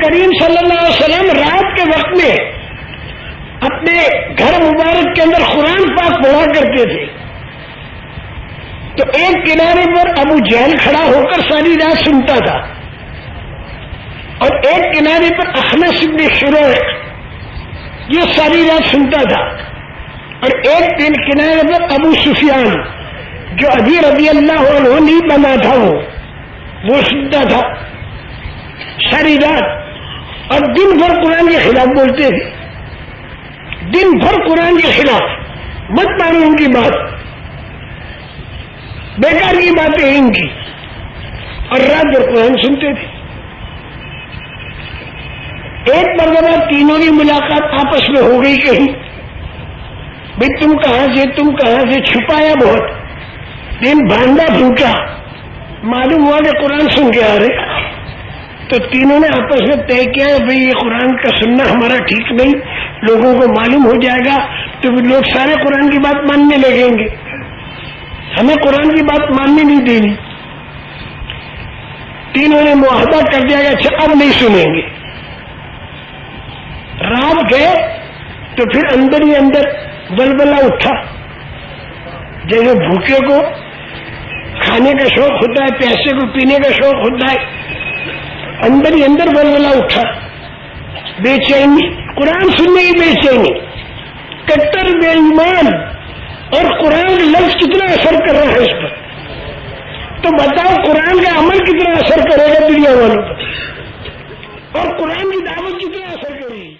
کریم صلی اللہ علیہ وسلم رات کے وقت میں اپنے گھر مبارک کے اندر قرآن پاک پڑھا کرتے تھے، تو ایک کنارے پر ابو جہل کھڑا ہو کر ساری رات سنتا تھا، اور ایک کنارے پر اخنس بن شریح یہ ساری رات سنتا تھا، اور ایک کنارے پر ابو سفیان جو ابھی رضی اللہ عنہ نہیں بنا تھا وہ سنتا تھا ساری رات، اور دن بھر قرآن کے خلاف بولتے تھے، دن بھر قرآن کے خلاف، مت مانو ان کی بات، بیکار کی باتیں ہیں ان کی، اور رات بھر قرآن سنتے تھے۔ ایک مرتبہ تینوں کی ملاقات آپس میں ہو گئی کہیں، بھائی تم کہاں سے چھپایا بہت، دن بھانڈا پھونکا، معلوم ہوا کہ قرآن سن کے آ رہے، تو تینوں نے آپس میں طے کیا بھائی یہ قرآن کا سننا ہمارا ٹھیک نہیں، لوگوں کو معلوم ہو جائے گا تو لوگ سارے قرآن کی بات ماننے لگیں گے، ہمیں قرآن کی بات ماننے نہیں دینی۔ تینوں نے معاہدہ کر دیا کہ اچھا اب نہیں سنیں گے۔ رات گئے تو پھر اندر ہی اندر بلبلہ اٹھا، جیسے بھوکے کو کھانے کا شوق ہوتا ہے، پیاسے کو پینے کا شوق ہوتا ہے، اندر ہی اندر بلبلہ اٹھا، بے چینی، قرآن سننے کی بے چینی، کٹر بے ایمان، اور قرآن کا لفظ کتنا اثر کر رہا ہے اس پر، تو بتاؤ قرآن کا عمل کتنا اثر کرے گا دنیا والوں پر، اور قرآن کی دعوت کتنا اثر کرے گی۔